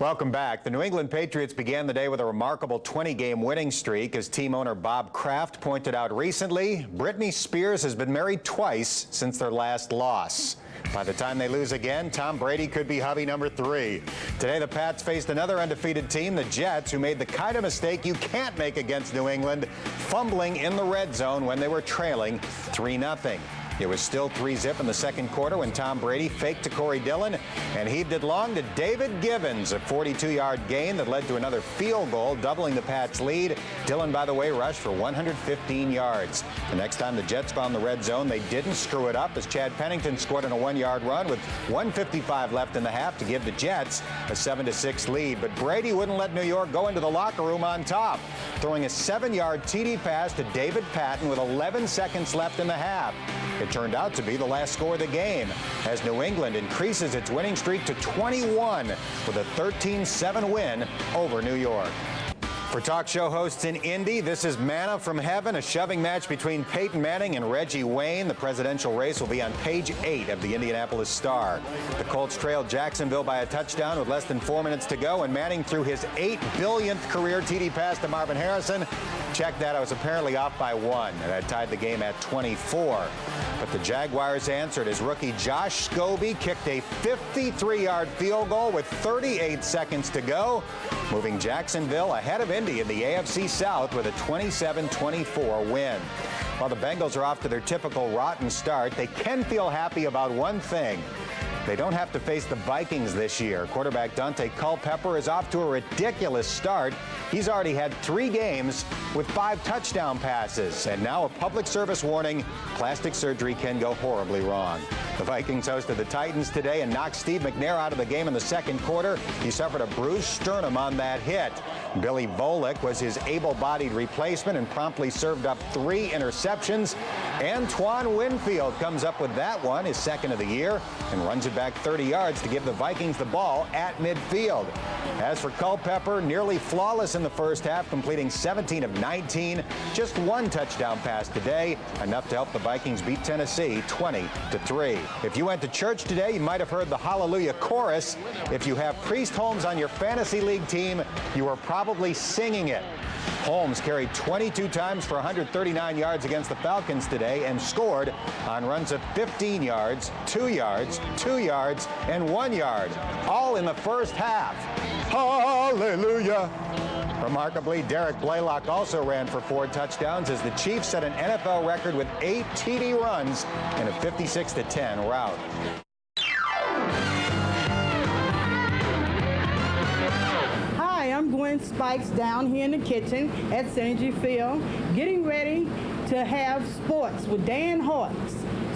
Welcome back. The New England Patriots began the day with a remarkable 20-game winning streak. As team owner Bob Kraft pointed out recently, Britney Spears has been married twice since their last loss. By the time they lose again, Tom Brady could be hubby number 3. Today, the Pats faced another undefeated team, the Jets, who made the kind of mistake you can't make against New England, fumbling in the red zone when they were trailing 3-0. It was still 3-zip in the second quarter when Tom Brady faked to Corey Dillon and heaved it long to David Givens, a 42-yard gain that led to another field goal, doubling the Pats' lead. Dillon, by the way, rushed for 115 yards. The next time the Jets found the red zone, they didn't screw it up as Chad Pennington scored on a 1-yard run with 1:55 left in the half to give the Jets a 7-6 lead. But Brady wouldn't let New York go into the locker room on top, throwing a 7-yard TD pass to David Patton with 11 seconds left in the half. It turned out to be the last score of the game as New England increases its winning streak to 21 with a 13-7 win over New York. For talk show hosts in Indy, this is Manna from Heaven, a shoving match between Peyton Manning and Reggie Wayne. The presidential race will be on page 8 of the Indianapolis Star. The Colts trailed Jacksonville by a touchdown with less than 4 minutes to go, and Manning threw his 8 billionth career TD pass to Marvin Harrison. Check that, I was apparently off by 1, and that tied the game at 24. But the Jaguars answered as rookie Josh Scobie kicked a 53-yard field goal with 38 seconds to go, moving Jacksonville ahead of Indy in the AFC South with a 27-24 win. While the Bengals are off to their typical rotten start, they can feel happy about one thing. They don't have to face the Vikings this year. Quarterback Dante Culpepper is off to a ridiculous start. He's already had 3 games with 5 touchdown passes. And now a public service warning, plastic surgery can go horribly wrong. The Vikings hosted the Titans today and knocked Steve McNair out of the game in the second quarter. He suffered a bruised sternum on that hit. Billy Volek was his able-bodied replacement and promptly served up 3 interceptions. Antoine Winfield comes up with that one, his second of the year, and runs it back 30 yards to give the Vikings the ball at midfield. As for Culpepper, nearly flawless in the first half, completing 17 of 19, just 1 touchdown pass today, enough to help the Vikings beat Tennessee 20-3. If you went to church today, you might have heard the Hallelujah chorus. If you have Priest Holmes on your fantasy league team, you are probably singing it. Holmes carried 22 times for 139 yards against the Falcons today and scored on runs of 15 yards, 2 yards, 2 yards, and 1 yard, all in the first half. Hallelujah! Remarkably, Derek Blaylock also ran for 4 touchdowns as the Chiefs set an NFL record with 8 TD runs in a 56-10 rout. I'm Gwen Spikes down here in the kitchen at Synergy Field, getting ready to have sports with Dan Hoard.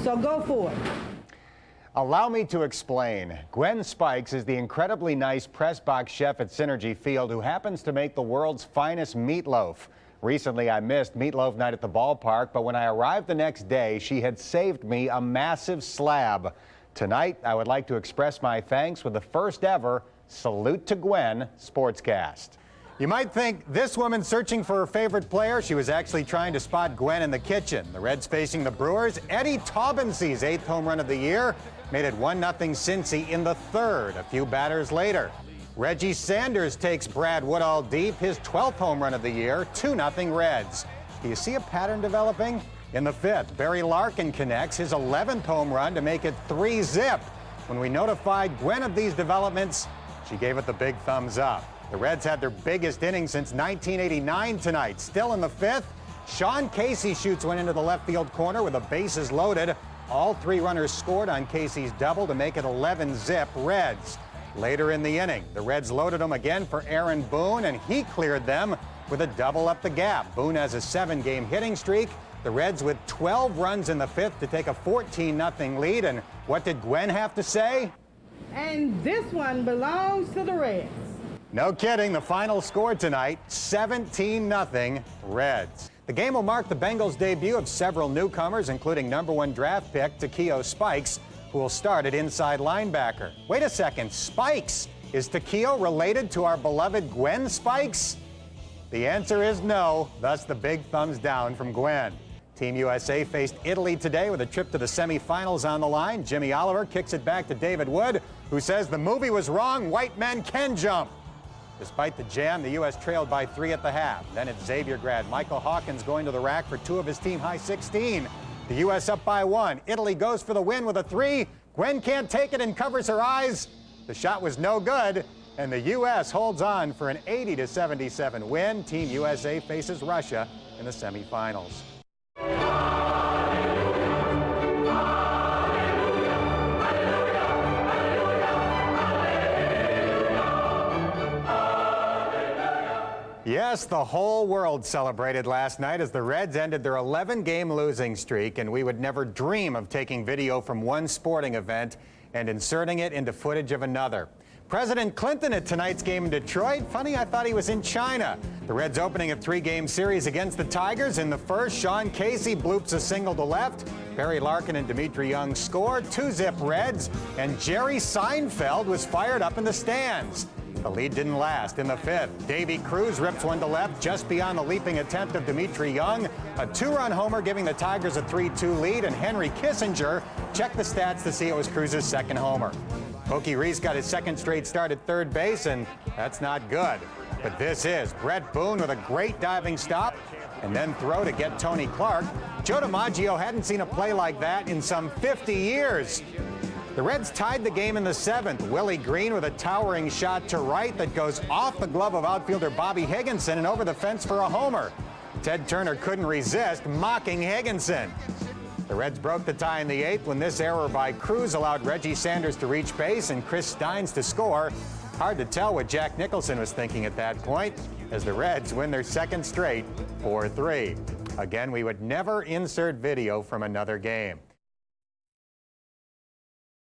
So go for it. Allow me to explain. Gwen Spikes is the incredibly nice press box chef at Synergy Field who happens to make the world's finest meatloaf. Recently, I missed meatloaf night at the ballpark, but when I arrived the next day, she had saved me a massive slab. Tonight, I would like to express my thanks with the first ever Salute to Gwen sportscast. You might think this woman's searching for her favorite player. She was actually trying to spot Gwen in the kitchen. The Reds facing the Brewers. Eddie Taubensee's 8th home run of the year made it 1-0 Cincy in the 3rd. A few batters later, Reggie Sanders takes Brad Woodall deep, his 12th home run of the year, 2-0 Reds. Do you see a pattern developing? In the 5th, Barry Larkin connects his 11th home run to make it 3-zip. When we notified Gwen of these developments, she gave it the big thumbs up. The Reds had their biggest inning since 1989 tonight. Still in the 5th, Sean Casey shoots one into the left field corner with the bases loaded. All 3 runners scored on Casey's double to make it 11-zip Reds. Later in the inning, the Reds loaded him again for Aaron Boone, and he cleared them with a double up the gap. Boone has a 7-game hitting streak. The Reds with 12 runs in the 5th to take a 14-0 lead. And what did Gwen have to say? And this one belongs to the Reds. No kidding. The final score tonight, 17-0 Reds. The game will mark the Bengals' debut of several newcomers, including #1 draft pick Takeo Spikes, who will start at inside linebacker. Wait a second. Spikes? Is Takeo related to our beloved Gwen Spikes? The answer is no. Thus the big thumbs down from Gwen. Team USA faced Italy today with a trip to the semifinals on the line. Jimmy Oliver kicks it back to David Wood, who says the movie was wrong, white men can jump. Despite the jam, the U.S. trailed by 3 at the half. Then it's Xavier grad Michael Hawkins going to the rack for 2 of his team-high 16. The U.S. up by 1. Italy goes for the win with a 3. Gwen can't take it and covers her eyes. The shot was no good, and the U.S. holds on for an 80-77 win. Team USA faces Russia in the semifinals. Yes, the whole world celebrated last night as the Reds ended their 11-game losing streak, and we would never dream of taking video from one sporting event and inserting it into footage of another. President Clinton at tonight's game in Detroit. Funny, I thought he was in China. The Reds opening a 3-game series against the Tigers. In the first, Sean Casey bloops a single to left. Barry Larkin and Dimitri Young score. 2-zip Reds. And Jerry Seinfeld was fired up in the stands. The lead didn't last. In the 5th, Davy Cruz rips one to left just beyond the leaping attempt of Dimitri Young. A 2-run homer giving the Tigers a 3-2 lead, and Henry Kissinger checked the stats to see it was Cruz's second homer. Pokey Reese got his second straight start at third base, and that's not good. But this is Brett Boone with a great diving stop and then throw to get Tony Clark. Joe DiMaggio hadn't seen a play like that in some 50 years. The Reds tied the game in the 7th. Willie Green with a towering shot to right that goes off the glove of outfielder Bobby Higginson and over the fence for a homer. Ted Turner couldn't resist, mocking Higginson. The Reds broke the tie in the 8th when this error by Cruz allowed Reggie Sanders to reach base and Chris Steins to score. Hard to tell what Jack Nicholson was thinking at that point as the Reds win their second straight 4-3. Again, we would never insert video from another game.